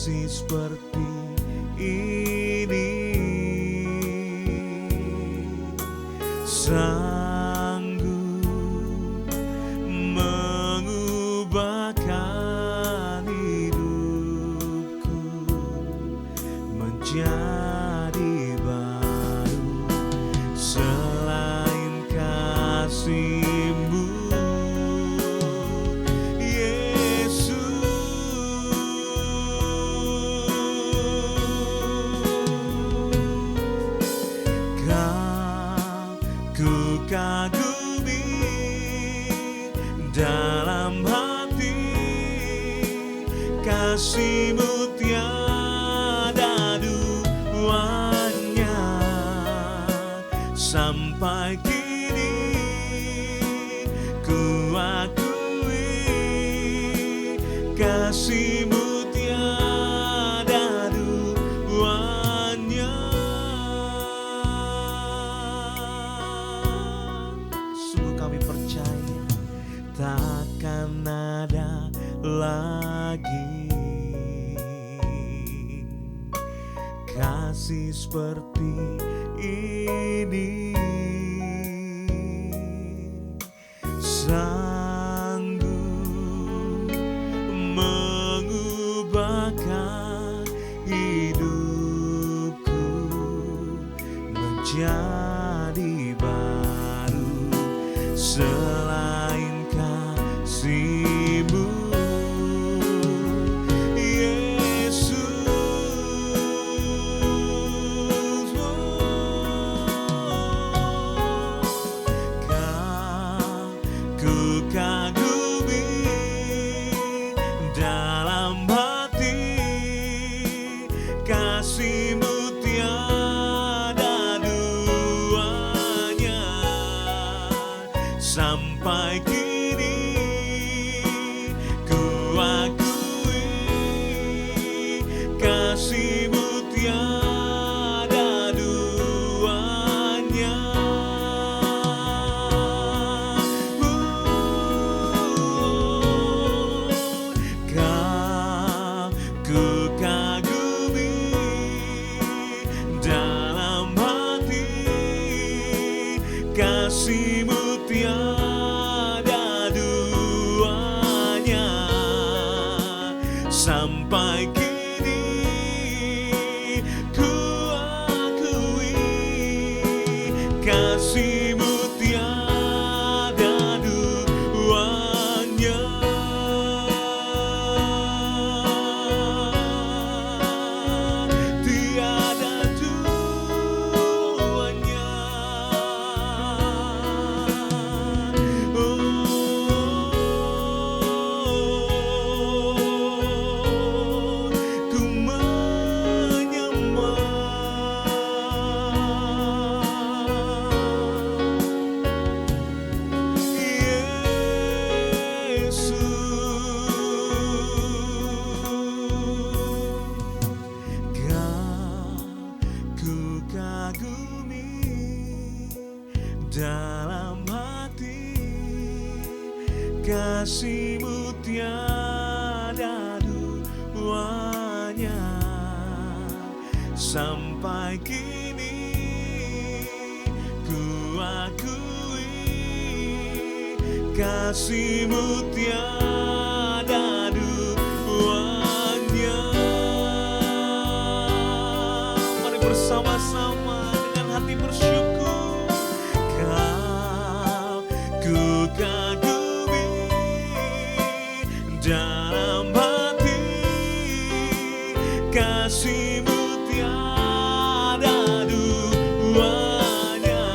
kasih seperti ini, sanggup mengubahkan hidupku menjadi baru. Selain kasih-Mu, ku kagumi dalam hati, kasih-Mu tiada duanya. Sampai kini ku akui, kasih-Mu tiada duanya. Kami percaya takkan ada lagi kasih seperti ini, sanggup mengubahkan hidupku menjadi baru. Selain kasih-Mu, Yesus, ku kagumi dalam hati, kasih-Mu tiada duanya. Sampai kini ku akui, kasih-Mu tiada duanya. Ku kagumi dalam hati, kasih-Mu tiada duanya. Sampai kini ku akui, kasih-Mu tiada duanya. Tiada duanya. Ku menyembah ku kagumi dalam hati, kasih-Mu tiada duanya. Sampai kini ku akui, kasih-Mu tiada duanya. Mari bersama-sama dengan hati bersyukur. Ku kagumi dalam hati, kasih-Mu tiada duanya.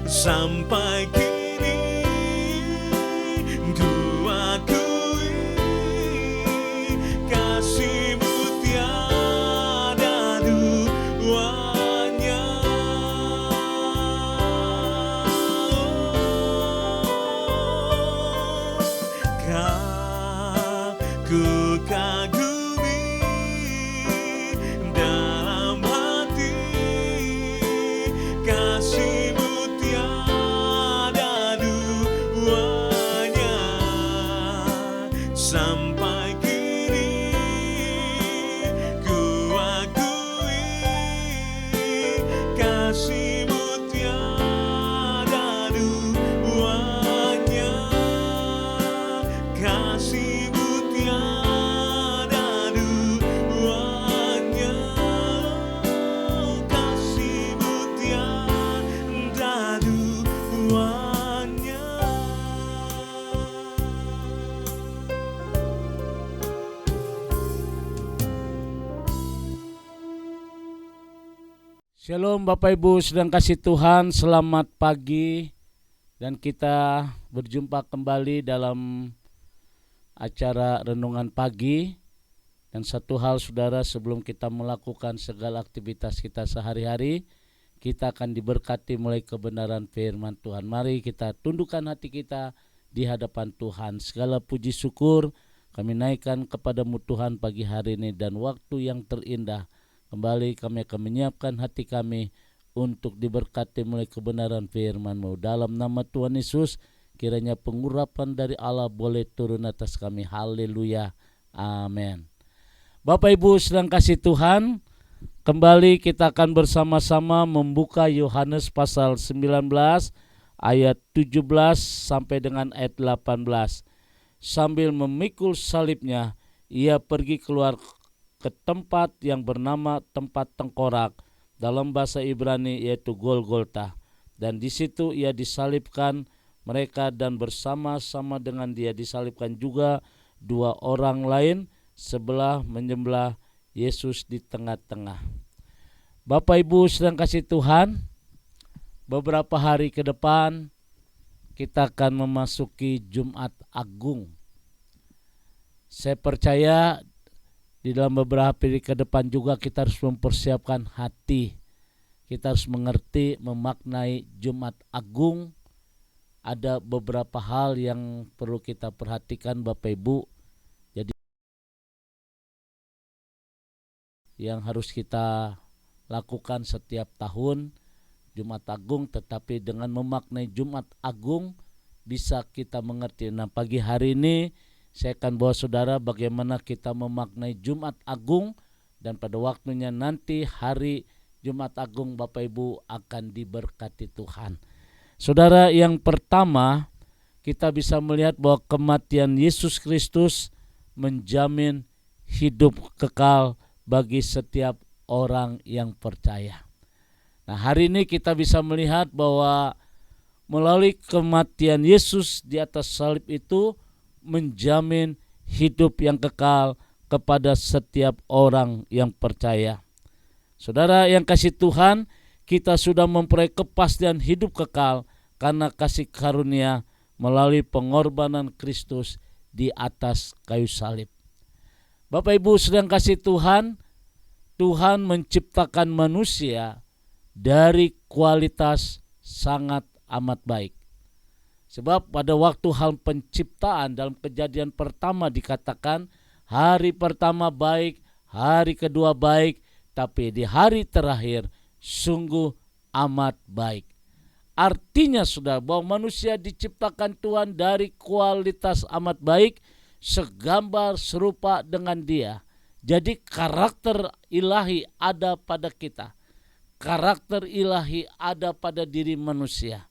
Sampai kini ku akui, kasih-Mu tiada duanya. Shalom Bapak Ibu sedang kasih Tuhan, selamat pagi. Dan kita berjumpa kembali dalam acara renungan pagi. Dan satu hal saudara, sebelum kita melakukan segala aktivitas kita sehari-hari, kita akan diberkati mulai kebenaran firman Tuhan. Mari kita tundukkan hati kita di hadapan Tuhan. Segala puji syukur kami naikkan kepadamu Tuhan pagi hari ini, dan waktu yang terindah kembali kami akan menyiapkan hati kami untuk diberkati mulai kebenaran firman-Mu. Dalam nama Tuhan Yesus, kiranya pengurapan dari Allah boleh turun atas kami. Haleluya. Amin. Bapak Ibu sedang kasih Tuhan, kembali kita akan bersama-sama membuka Yohanes pasal 19 ayat 17 sampai dengan ayat 18. Sambil memikul salibnya, ia pergi keluar ke tempat yang bernama tempat tengkorak, dalam bahasa Ibrani yaitu Golgota. Dan di situ ia disalibkan mereka, dan bersama-sama dengan dia disalibkan juga dua orang lain, sebelah menyembelah Yesus di tengah-tengah. Bapak Ibu sedang kasih Tuhan, beberapa hari ke depan kita akan memasuki Jumat Agung. Saya percaya di dalam beberapa hari ke depan juga kita harus mempersiapkan hati. Kita harus mengerti, memaknai Jumat Agung. Ada beberapa hal yang perlu kita perhatikan Bapak Ibu. Jadi yang harus kita lakukan setiap tahun Jumat Agung, tetapi dengan memaknai Jumat Agung bisa kita mengerti. Nah, pagi hari ini saya akan bawa saudara bagaimana kita memaknai Jumat Agung, dan pada waktunya nanti hari Jumat Agung Bapak Ibu akan diberkati Tuhan. Saudara, yang pertama kita bisa melihat bahwa kematian Yesus Kristus menjamin hidup kekal bagi setiap orang yang percaya. Nah, hari ini kita bisa melihat bahwa melalui kematian Yesus di atas salib itu menjamin hidup yang kekal kepada setiap orang yang percaya. Saudara yang kasih Tuhan, kita sudah memperoleh kepastian hidup kekal karena kasih karunia melalui pengorbanan Kristus di atas kayu salib. Bapak Ibu sedang kasih Tuhan, Tuhan menciptakan manusia dari kualitas sangat amat baik. Sebab pada waktu hal penciptaan dalam Kejadian pertama dikatakan hari pertama baik, hari kedua baik, tapi di hari terakhir sungguh amat baik. Artinya sudah bahwa manusia diciptakan Tuhan dari kualitas amat baik, segambar serupa dengan Dia. Jadi karakter ilahi ada pada kita. Karakter ilahi ada pada diri manusia.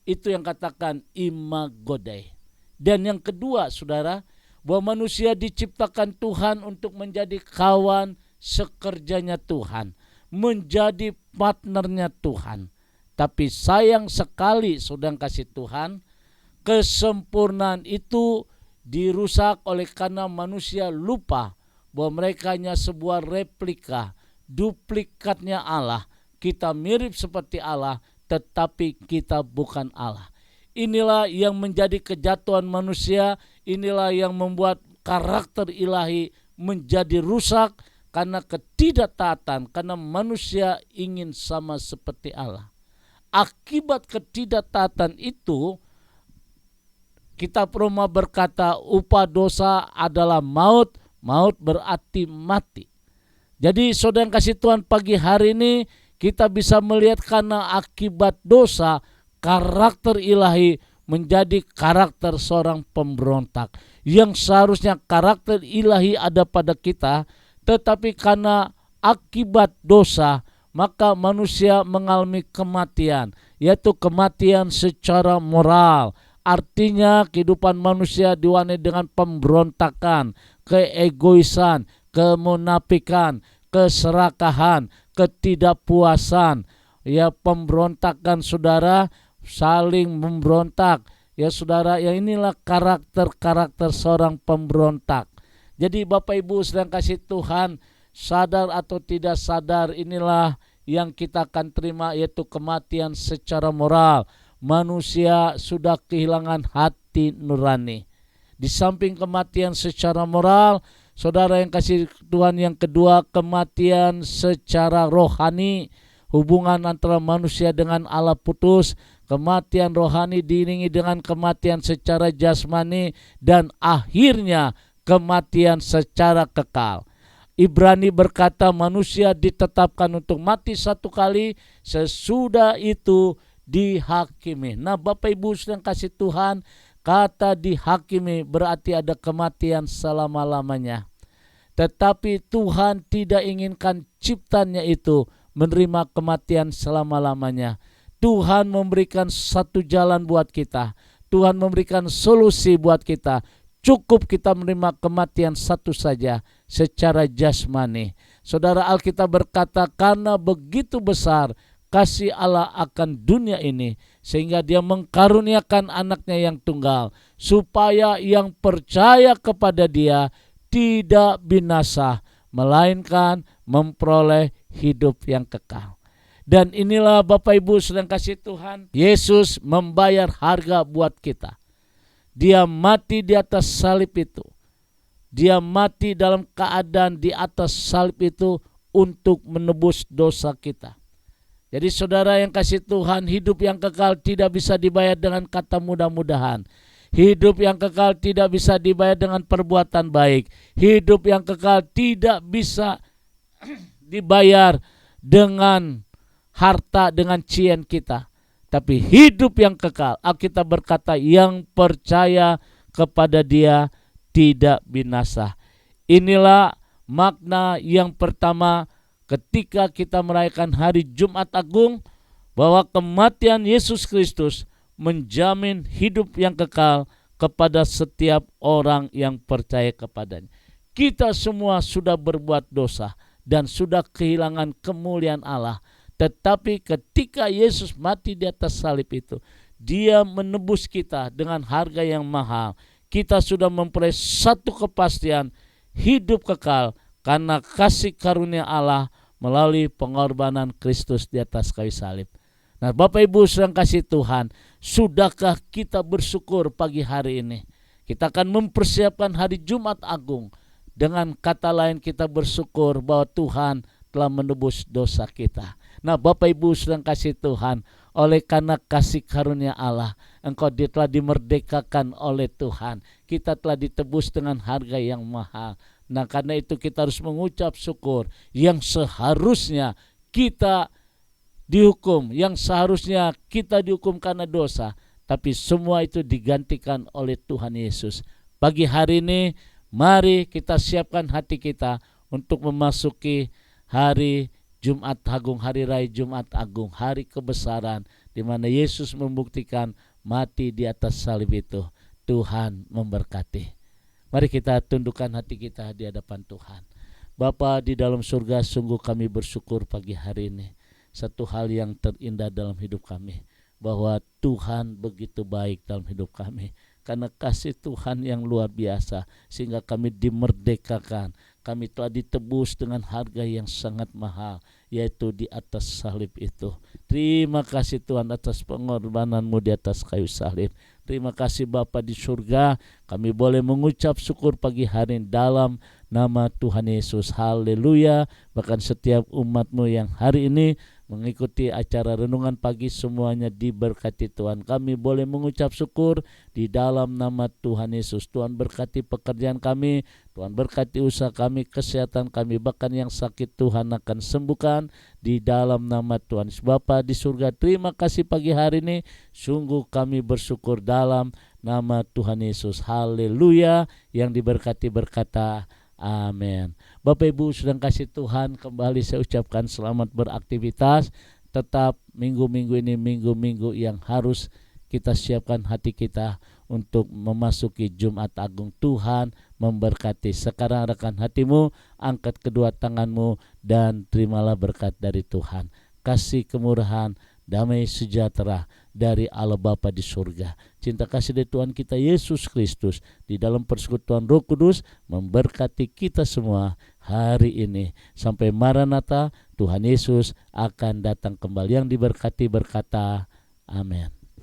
Itu yang katakan imago Dei. Dan yang kedua saudara, bahwa manusia diciptakan Tuhan untuk menjadi kawan sekerjanya Tuhan, menjadi partnernya Tuhan. Tapi sayang sekali saudara kasih Tuhan, kesempurnaan itu dirusak oleh karena manusia lupa bahwa mereka hanya sebuah replika, duplikatnya Allah. Kita mirip seperti Allah, tetapi kita bukan Allah. Inilah yang menjadi kejatuhan manusia, inilah yang membuat karakter ilahi menjadi rusak karena ketidaktaatan, karena manusia ingin sama seperti Allah. Akibat ketidaktaatan itu, kitab Roma berkata upah dosa adalah maut, maut berarti mati. Jadi saudara yang kasih Tuhan, pagi hari ini kita bisa melihat karena akibat dosa, karakter ilahi menjadi karakter seorang pemberontak. Yang seharusnya karakter ilahi ada pada kita, tetapi karena akibat dosa, maka manusia mengalami kematian, yaitu kematian secara moral. Artinya kehidupan manusia diwarnai dengan pemberontakan, keegoisan, kemunafikan, keserakahan, ketidakpuasan, ya pemberontakan saudara, saling memberontak. Ya saudara, ya inilah karakter-karakter seorang pemberontak. Jadi Bapak Ibu sedang kasih Tuhan, sadar atau tidak sadar, inilah yang kita akan terima, yaitu kematian secara moral. Manusia sudah kehilangan hati nurani. Di samping kematian secara moral, saudara yang kasih Tuhan, yang kedua, kematian secara rohani. Hubungan antara manusia dengan Allah putus. Kematian rohani diiringi dengan kematian secara jasmani, dan akhirnya kematian secara kekal. Ibrani berkata manusia ditetapkan untuk mati satu kali, sesudah itu dihakimi. Nah, Bapak Ibu sedang kasih Tuhan, kata dihakimi berarti ada kematian selama-lamanya. Tetapi Tuhan tidak inginkan ciptanya itu menerima kematian selama-lamanya. Tuhan memberikan satu jalan buat kita. Tuhan memberikan solusi buat kita. Cukup kita menerima kematian satu saja secara jasmani. Saudara, Alkitab berkata karena begitu besar kasih Allah akan dunia ini, sehingga Dia mengkaruniakan anaknya yang tunggal, supaya yang percaya kepada Dia tidak binasa, melainkan memperoleh hidup yang kekal. Dan inilah Bapak Ibu sedang kasih Tuhan, Yesus membayar harga buat kita. Dia mati di atas salib itu. Dia mati dalam keadaan di atas salib itu untuk menebus dosa kita. Jadi saudara yang kasih Tuhan, hidup yang kekal tidak bisa dibayar dengan kata mudah-mudahan. Hidup yang kekal tidak bisa dibayar dengan perbuatan baik. Hidup yang kekal tidak bisa dibayar dengan harta, dengan cian kita. Tapi hidup yang kekal, Alkitab berkata yang percaya kepada Dia tidak binasa. Inilah makna yang pertama ketika kita merayakan hari Jumat Agung, bahwa kematian Yesus Kristus menjamin hidup yang kekal kepada setiap orang yang percaya kepadanya. Kita semua sudah berbuat dosa dan sudah kehilangan kemuliaan Allah. Tetapi ketika Yesus mati di atas salib itu, Dia menebus kita dengan harga yang mahal. Kita sudah memperoleh satu kepastian hidup kekal karena kasih karunia Allah melalui pengorbanan Kristus di atas kayu salib. Nah, Bapak Ibu sedang kasih Tuhan, sudahkah kita bersyukur pagi hari ini? Kita akan mempersiapkan hari Jumat Agung. Dengan kata lain, kita bersyukur bahwa Tuhan telah menebus dosa kita. Nah, Bapak Ibu sedang kasih Tuhan, oleh karena kasih karunia Allah, engkau telah dimerdekakan oleh Tuhan. Kita telah ditebus dengan harga yang mahal. Nah, karena itu kita harus mengucap syukur. Yang seharusnya kita dihukum, yang seharusnya kita dihukum karena dosa, tapi semua itu digantikan oleh Tuhan Yesus. Pagi hari ini, mari kita siapkan hati kita untuk memasuki hari Jumat Agung, hari raya Jumat Agung, hari kebesaran di mana Yesus membuktikan mati di atas salib itu. Tuhan memberkati. Mari kita tundukkan hati kita di hadapan Tuhan. Bapa di dalam surga, sungguh kami bersyukur pagi hari ini. Satu hal yang terindah dalam hidup kami, bahwa Tuhan begitu baik dalam hidup kami. Karena kasih Tuhan yang luar biasa, sehingga kami dimerdekakan. Kami telah ditebus dengan harga yang sangat mahal, yaitu di atas salib itu. Terima kasih Tuhan atas pengorbanan-Mu di atas kayu salib. Terima kasih Bapa di surga, kami boleh mengucap syukur pagi hari ini dalam nama Tuhan Yesus. Haleluya. Bahkan setiap umat-Mu yang hari ini mengikuti acara renungan pagi, semuanya diberkati Tuhan. Kami boleh mengucap syukur di dalam nama Tuhan Yesus. Tuhan berkati pekerjaan kami, Tuhan berkati usaha kami, kesehatan kami, bahkan yang sakit Tuhan akan sembuhkan di dalam nama Tuhan. Bapa di surga, terima kasih pagi hari ini, sungguh kami bersyukur dalam nama Tuhan Yesus. Haleluya. Yang diberkati berkata amin. Bapak Ibu sedang kasih Tuhan, kembali saya ucapkan selamat beraktivitas. Tetap minggu-minggu ini minggu-minggu yang harus kita siapkan hati kita untuk memasuki Jumat Agung. Tuhan memberkati. Sekarang arahkan hatimu, angkat kedua tanganmu, dan terimalah berkat dari Tuhan. Kasih kemurahan, damai sejahtera dari Allah Bapa di surga, cinta kasih dari Tuhan kita Yesus Kristus di dalam persekutuan Roh Kudus memberkati kita semua hari ini. Sampai Maranatha, Tuhan Yesus akan datang kembali. Yang diberkati berkata, amin.